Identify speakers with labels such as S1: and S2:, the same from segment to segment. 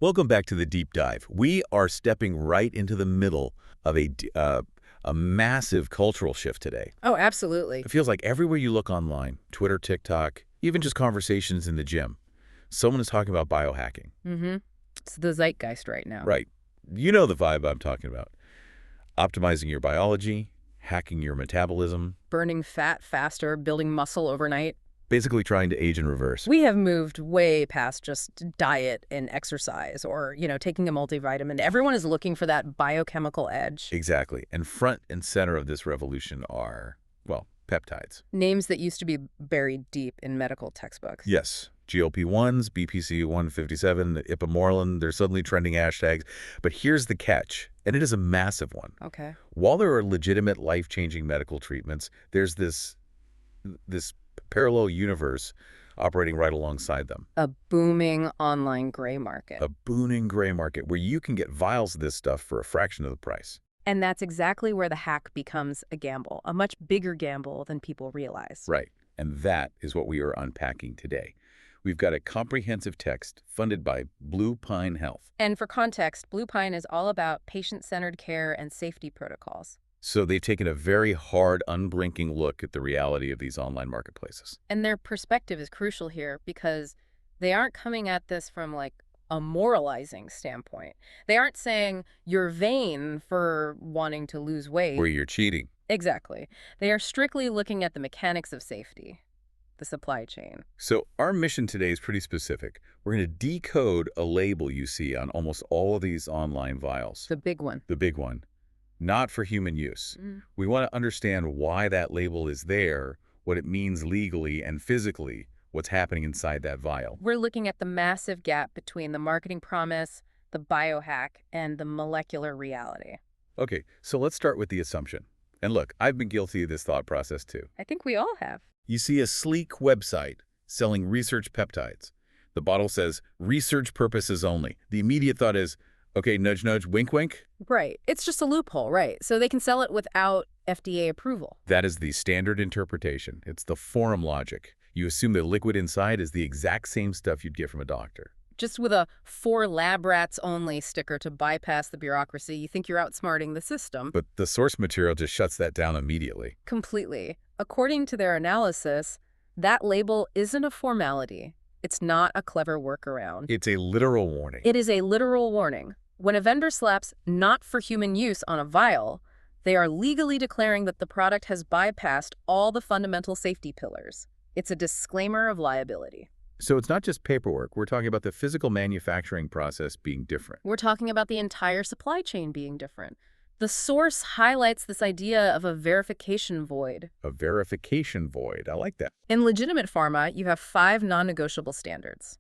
S1: Welcome back to the deep dive. We are stepping right into the middle of a massive cultural shift today.
S2: Oh, absolutely.
S1: It feels like everywhere you look online, Twitter, TikTok, even just conversations in the gym, someone is talking about biohacking.
S2: Mm-hmm. It's the zeitgeist right now.
S1: Right. You know the vibe I'm talking about. Optimizing your biology, hacking your metabolism,
S2: Burning fat faster, building muscle overnight.
S1: basically trying to age in reverse.
S2: We have moved way past just diet and exercise or, taking a multivitamin. Everyone is looking for that biochemical edge.
S1: Exactly. And front and center of this revolution are, well, peptides.
S2: Names that used to be buried deep in medical textbooks.
S1: Yes. GLP-1s, BPC 157, ipamorelin, they're suddenly trending hashtags. But here's the catch, and it is a massive one.
S2: Okay.
S1: While there are legitimate life-changing medical treatments, there's this parallel universe operating right alongside them.
S2: A booming online gray market.
S1: A booming gray market where you can get vials of this stuff for a fraction of the price.
S2: And that's exactly where the hack becomes a gamble, a much bigger gamble than people realize.
S1: Right. And that is what we are unpacking today. We've got a comprehensive text funded by Blue Pine Health.
S2: And for context, Blue Pine is all about patient-centered care and safety protocols.
S1: So they've taken a very hard, unblinking look at the reality of these online marketplaces.
S2: And their perspective is crucial here because they aren't coming at this from like a moralizing standpoint. They aren't saying you're vain for wanting to lose weight.
S1: Where you're cheating.
S2: Exactly. They are strictly looking at the mechanics of safety, the supply chain.
S1: So our mission today is pretty specific. We're going to decode a label you see on almost all of these online vials.
S2: The big one.
S1: The big one. Not for human use. We want to understand why that label is there, what it means legally and physically, what's happening inside that vial.
S2: We're looking at the massive gap between the marketing promise, the biohack, and the molecular reality.
S1: Okay, so let's start with the assumption. And look, I've been guilty of this thought process too.
S2: I think we all have.
S1: You see a sleek website selling research peptides. The bottle says, research purposes only. The immediate thought is, okay, nudge, nudge, wink, wink.
S2: Right. It's just a loophole, right? So they can sell it without FDA approval.
S1: That is the standard interpretation. It's the forum logic. You assume the liquid inside is the exact same stuff you'd get from a doctor.
S2: Just with a "for lab rats only" sticker to bypass the bureaucracy, you think you're outsmarting the system.
S1: But the source material just shuts that down immediately.
S2: Completely. According to their analysis, that label isn't a formality. It's not a clever workaround.
S1: It's a literal warning.
S2: It is a literal warning. When a vendor slaps "not for human use" on a vial, they are legally declaring that the product has bypassed all the fundamental safety pillars. It's a disclaimer of liability.
S1: So it's not just paperwork. We're talking about the physical manufacturing process being different.
S2: We're talking about the entire supply chain being different. The source highlights this idea of a verification void.
S1: A verification void. I like that.
S2: In legitimate pharma, you have 5 non-negotiable standards: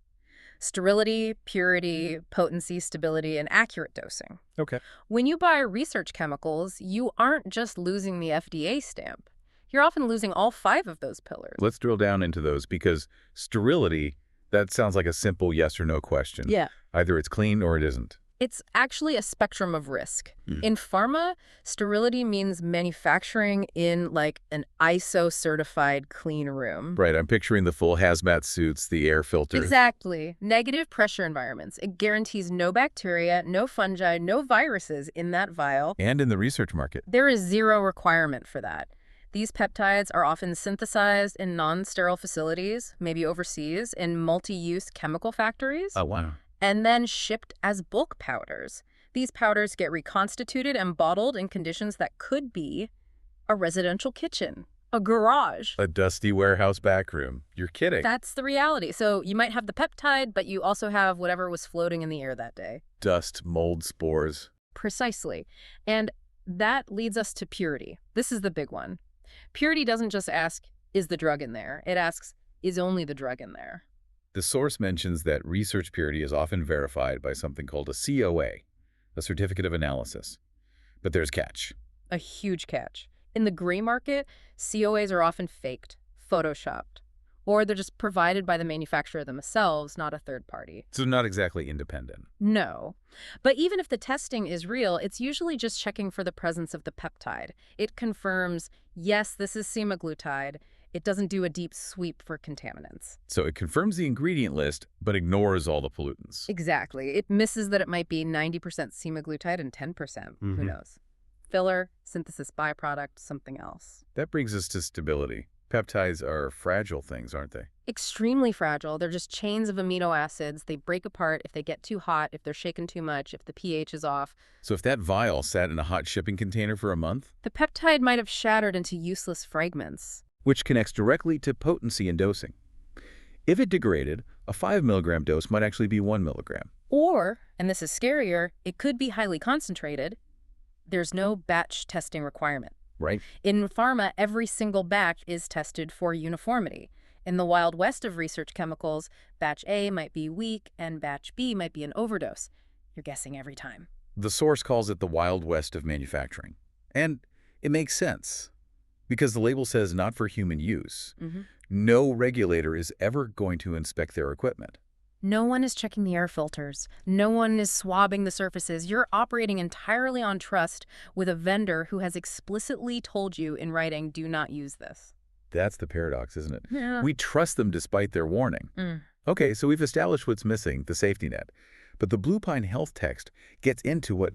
S2: sterility, purity, potency, stability, and accurate dosing.
S1: Okay.
S2: When you buy research chemicals, you aren't just losing the FDA stamp. You're often losing all 5 of those pillars.
S1: Let's drill down into those because sterility, that sounds like a simple yes or no question.
S2: Yeah.
S1: Either it's clean or it isn't.
S2: It's actually a spectrum of risk. In pharma, sterility means manufacturing in like an ISO-certified clean room.
S1: Right, I'm picturing the full hazmat suits, the air filters.
S2: Exactly. Negative pressure environments. It guarantees no bacteria, no fungi, no viruses in that vial.
S1: And in the research market.
S2: There is zero requirement for that. These peptides are often synthesized in non-sterile facilities, maybe overseas, in multi-use chemical factories.
S1: Oh, wow.
S2: And then shipped as bulk powders. These powders get reconstituted and bottled in conditions that could be a residential kitchen, a garage.
S1: A dusty warehouse backroom. You're kidding.
S2: That's the reality. So you might have the peptide, but you also have whatever was floating in the air that day.
S1: Dust, mold, spores.
S2: Precisely. And that leads us to purity. This is the big one. Purity doesn't just ask, is the drug in there? It asks, is only the drug in there?
S1: The source mentions that research purity is often verified by something called a COA, a certificate of analysis. But there's a catch.
S2: A huge catch. In the gray market, COAs are often faked, photoshopped, or they're just provided by the manufacturer themselves, not a third party.
S1: So not exactly independent.
S2: No. But even if the testing is real, it's usually just checking for the presence of the peptide. It confirms, yes, this is semaglutide. It doesn't do a deep sweep for contaminants.
S1: So it confirms the ingredient list, but ignores all the pollutants.
S2: Exactly. It misses that it might be 90% semaglutide and 10%. Who
S1: Mhm.
S2: knows? Filler, synthesis byproduct, something else.
S1: That brings us to stability. Peptides are fragile things, aren't they?
S2: Extremely fragile. They're just chains of amino acids. They break apart if they get too hot, if they're shaken too much, if the pH is off.
S1: So if that vial sat in a hot shipping container for a month,
S2: The peptide might have shattered into useless fragments.
S1: which connects directly to potency and dosing. If it degraded, a 5 milligram dose might actually be 1 milligram.
S2: Or, and this is scarier, it could be highly concentrated. There's no batch testing requirement.
S1: Right?
S2: In pharma, every single batch is tested for uniformity. In the Wild West of research chemicals, batch A might be weak and batch B might be an overdose. You're guessing every time.
S1: The source calls it the Wild West of manufacturing. And it makes sense, because the label says not for human use. No regulator is ever going to inspect their equipment.
S2: No one is checking the air filters. No one is swabbing the surfaces. You're operating entirely on trust with a vendor who has explicitly told you in writing, do not use this.
S1: That's the paradox, isn't it?
S2: Yeah.
S1: We trust them despite their warning. Okay, so we've established what's missing, the safety net. But the Blue Pine Health text gets into what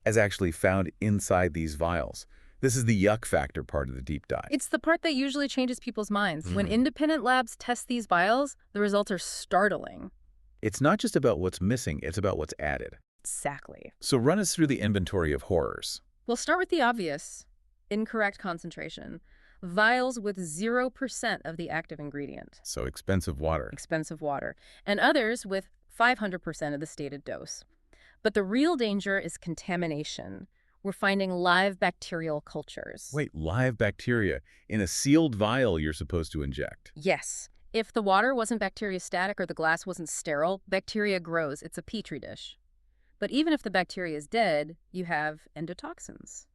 S1: is actually found inside these vials. This is the yuck factor part of the deep dive.
S2: It's the part that usually changes people's minds. When independent labs test these vials, the results are startling.
S1: It's not just about what's missing, it's about what's added.
S2: Exactly.
S1: So run us through the inventory of horrors.
S2: We'll start with the obvious. Incorrect concentration. Vials with 0% of the active ingredient.
S1: So expensive water.
S2: Expensive water. And others with 500% of the stated dose. But the real danger is contamination. We're finding live bacterial cultures.
S1: Wait, live bacteria in a sealed vial you're supposed to inject.
S2: Yes. If the water wasn't bacteriostatic or the glass wasn't sterile, bacteria grows. It's a petri dish. But even if the bacteria is dead, you have endotoxins.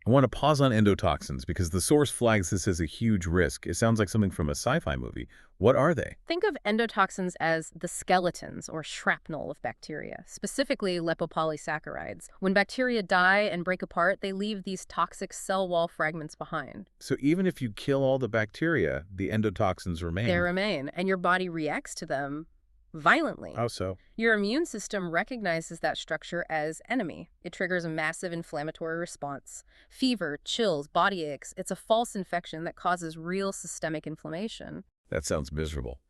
S1: I want to pause on endotoxins because the source flags this as a huge risk. It sounds like something from a sci-fi movie. What are they?
S2: Think of endotoxins as the skeletons or shrapnel of bacteria, specifically lipopolysaccharides. When bacteria die and break apart, they leave these toxic cell wall fragments behind.
S1: So even if you kill all the bacteria, the endotoxins remain.
S2: They remain, and your body reacts to them violently.
S1: How so?
S2: Your immune system recognizes that structure as enemy. It triggers a massive inflammatory response. Fever, chills, body aches. It's a false infection that causes real systemic inflammation.
S1: That sounds miserable.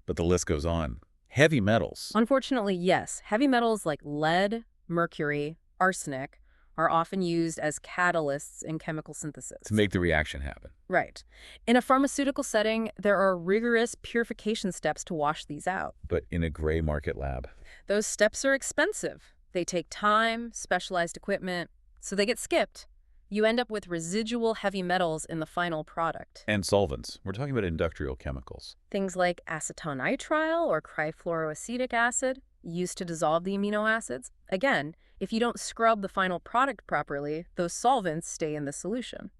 S1: But the list goes on. Heavy metals.
S2: Unfortunately, yes. Heavy metals like lead, mercury, arsenic are often used as catalysts in chemical synthesis.
S1: To make the reaction happen.
S2: Right. In a pharmaceutical setting, there are rigorous purification steps to wash these out.
S1: But in a gray market lab.
S2: Those steps are expensive. They take time, specialized equipment, so they get skipped. You end up with residual heavy metals in the final product.
S1: And solvents. We're talking about industrial chemicals.
S2: Things like acetonitrile or trifluoroacetic acid, used to dissolve the amino acids. Again, if you don't scrub the final product properly, those solvents stay in the solution.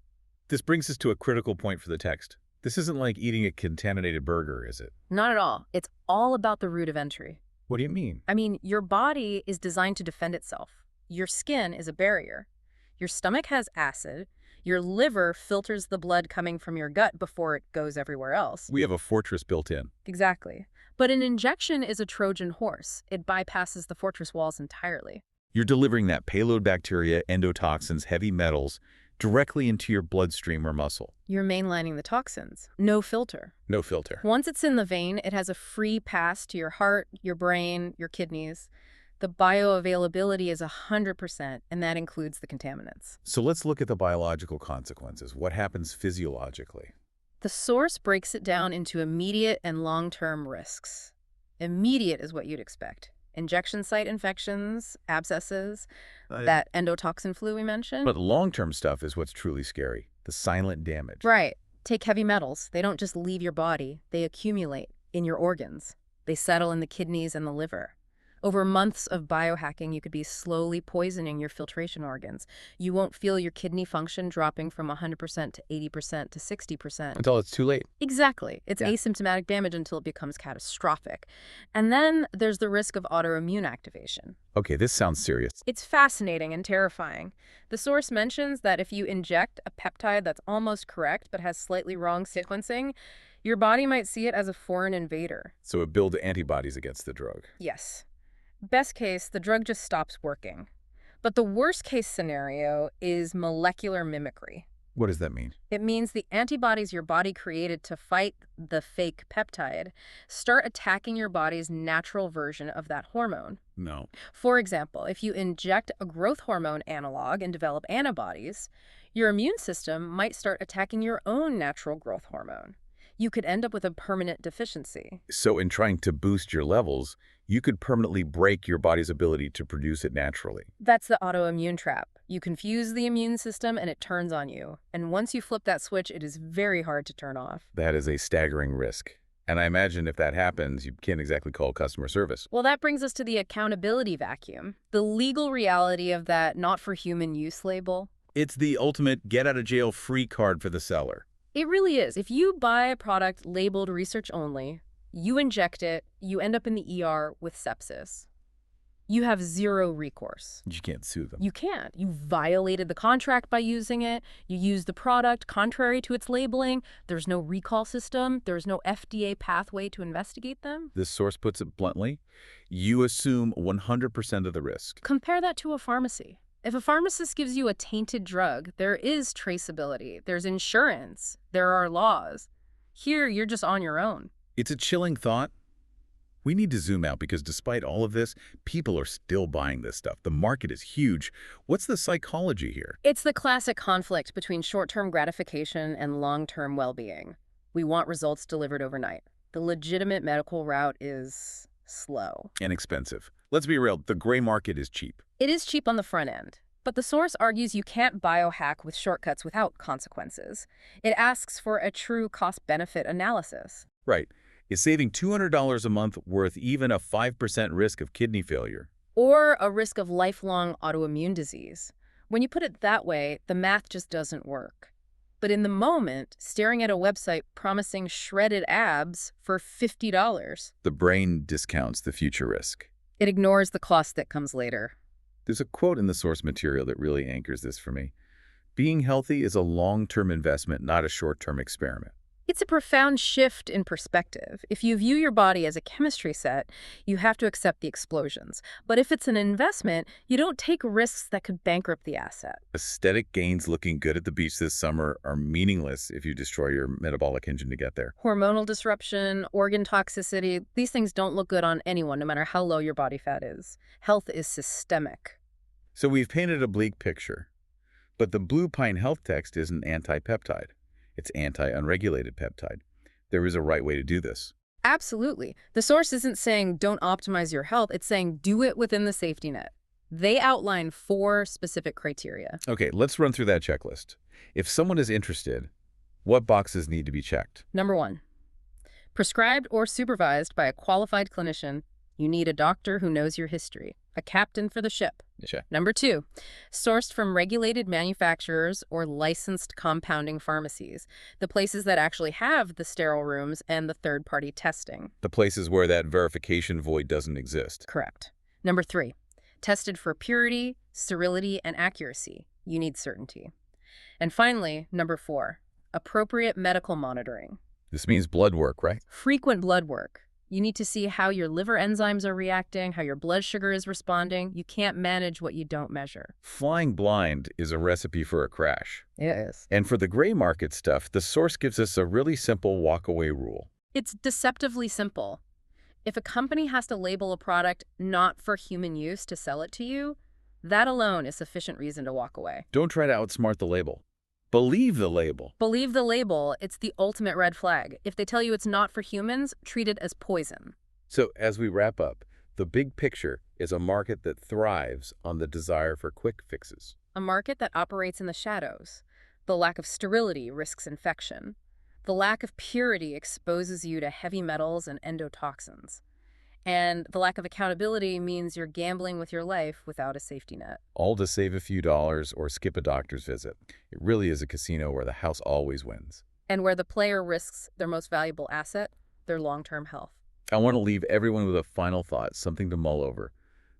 S1: This brings us to a critical point for the text. This isn't like eating a contaminated burger, is it?
S2: Not at all. It's all about the route of entry.
S1: What do you mean?
S2: I mean, your body is designed to defend itself. Your skin is a barrier. Your stomach has acid. Your liver filters the blood coming from your gut before it goes everywhere else.
S1: We have a fortress built in.
S2: Exactly. But an injection is a Trojan horse. It bypasses the fortress walls entirely.
S1: You're delivering that payload bacteria, endotoxins, heavy metals directly into your bloodstream or muscle.
S2: You're mainlining the toxins. No filter.
S1: No filter.
S2: Once it's in the vein, it has a free pass to your heart, your brain, your kidneys. The bioavailability is 100%, and that includes the contaminants.
S1: So let's look at the biological consequences. What happens physiologically?
S2: The source breaks it down into immediate and long-term risks. Immediate is what you'd expect. Injection site infections, abscesses, that endotoxin flu we mentioned.
S1: But long-term stuff is what's truly scary. The silent damage.
S2: Right. Take heavy metals. They don't just leave your body. They accumulate in your organs. They settle in the kidneys and the liver. Over months of biohacking, you could be slowly poisoning your filtration organs. You won't feel your kidney function dropping from 100% to 80% to 60%.
S1: Until it's too late.
S2: Exactly. It's
S1: Yeah.
S2: asymptomatic damage until it becomes catastrophic. And then there's the risk of autoimmune activation.
S1: Okay, this sounds serious.
S2: It's fascinating and terrifying. The source mentions that if you inject a peptide that's almost correct but has slightly wrong sequencing, your body might see it as a foreign invader.
S1: So it builds antibodies against the drug.
S2: Yes. Best case, the drug just stops working. But the worst case scenario is molecular mimicry.
S1: What does that mean?
S2: It means the antibodies your body created to fight the fake peptide start attacking your body's natural version of that hormone.
S1: No.
S2: For example, if you inject a growth hormone analog and develop antibodies, your immune system might start attacking your own natural growth hormone. You could end up with a permanent deficiency.
S1: So in trying to boost your levels, you could permanently break your body's ability to produce it naturally.
S2: That's the autoimmune trap. You confuse the immune system and it turns on you. And once you flip that switch, it is very hard to turn off.
S1: That is a staggering risk. And I imagine if that happens, you can't exactly call customer service.
S2: Well, that brings us to the accountability vacuum, the legal reality of that not for human use label.
S1: It's the ultimate get-out-of-jail-free card for the seller.
S2: It really is. If you buy a product labeled research only, you inject it, you end up in the ER with sepsis. You have zero recourse.
S1: You can't sue them.
S2: You can't. You violated the contract by using it. You used the product contrary to its labeling. There's no recall system. There's no FDA pathway to investigate them.
S1: This source puts it bluntly. You assume 100% of the risk.
S2: Compare that to a pharmacy. If a pharmacist gives you a tainted drug, there is traceability. There's insurance. There are laws. Here, you're just on your own.
S1: It's a chilling thought. We need to zoom out because despite all of this, people are still buying this stuff. The market is huge. What's the psychology here?
S2: It's the classic conflict between short-term gratification and long-term well-being. We want results delivered overnight. The legitimate medical route is slow.
S1: And expensive. Let's be real, the gray market is cheap.
S2: It is cheap on the front end, but the source argues you can't biohack with shortcuts without consequences. It asks for a true cost-benefit analysis.
S1: Right. Is saving $200 a month worth even a 5% risk of kidney failure?
S2: Or a risk of lifelong autoimmune disease. When you put it that way, the math just doesn't work. But in the moment, staring at a website promising shredded abs for $50,
S1: The brain discounts the future risk.
S2: it ignores the cost that comes later.
S1: There's a quote in the source material that really anchors this for me. Being healthy is a long-term investment, not a short-term experiment.
S2: It's a profound shift in perspective. If you view your body as a chemistry set, you have to accept the explosions. But if it's an investment, you don't take risks that could bankrupt the asset.
S1: Aesthetic gains looking good at the beach this summer are meaningless if you destroy your metabolic engine to get there.
S2: Hormonal disruption, organ toxicity, these things don't look good on anyone, no matter how low your body fat is. Health is systemic.
S1: So we've painted a bleak picture. But the Blue Pine Health text isn't anti-peptide. It's anti-unregulated peptide. There is a right way to do this.
S2: Absolutely. The source isn't saying don't optimize your health. It's saying do it within the safety net. They outline 4 specific criteria.
S1: Okay, let's run through that checklist. If someone is interested, what boxes need to be checked?
S2: Number 1, prescribed or supervised by a qualified clinician. You need a doctor who knows your history, a captain for the ship.
S1: Check.
S2: Number 2, sourced from regulated manufacturers or licensed compounding pharmacies, the places that actually have the sterile rooms and the third-party testing.
S1: The places where that verification void doesn't exist.
S2: Correct. Number 3, tested for purity, sterility, and accuracy. You need certainty. And finally, number 4, appropriate medical monitoring.
S1: This means blood work, right?
S2: Frequent blood work. You need to see how your liver enzymes are reacting, how your blood sugar is responding. You can't manage what you don't measure.
S1: Flying blind is a recipe for a crash.
S2: It is.
S1: And for the gray market stuff, the source gives us a really simple walk-away rule.
S2: It's deceptively simple. If a company has to label a product not for human use to sell it to you, that alone is sufficient reason to walk away.
S1: Don't try to outsmart the label. Believe the label.
S2: Believe the label. It's the ultimate red flag. If they tell you it's not for humans, treat it as poison.
S1: So as we wrap up, the big picture is a market that thrives on the desire for quick fixes.
S2: A market that operates in the shadows. The lack of sterility risks infection. The lack of purity exposes you to heavy metals and endotoxins. And the lack of accountability means you're gambling with your life without a safety net.
S1: All to save a few dollars or skip a doctor's visit. It really is a casino where the house always wins.
S2: And where the player risks their most valuable asset, their long-term health.
S1: I want to leave everyone with a final thought, something to mull over.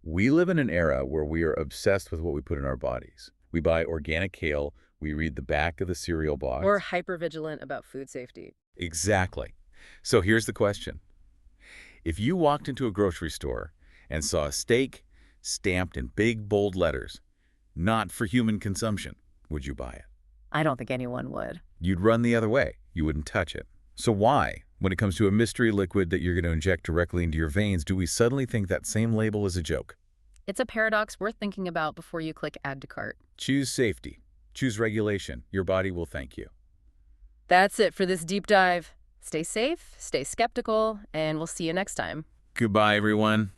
S1: We live in an era where we are obsessed with what we put in our bodies. We buy organic kale, we read the back of the cereal box.
S2: We're hyper-vigilant about food safety.
S1: Exactly. So here's the question. If you walked into a grocery store and saw a steak stamped in big, bold letters, not for human consumption, would you buy it?
S2: I don't think anyone would.
S1: You'd run the other way. You wouldn't touch it. So why, when it comes to a mystery liquid that you're going to inject directly into your veins, do we suddenly think that same label is a joke?
S2: It's a paradox worth thinking about before you click add to cart.
S1: Choose safety. Choose regulation. Your body will thank you.
S2: That's it for this deep dive. Stay safe, stay skeptical, and we'll see you next time.
S1: Goodbye, everyone.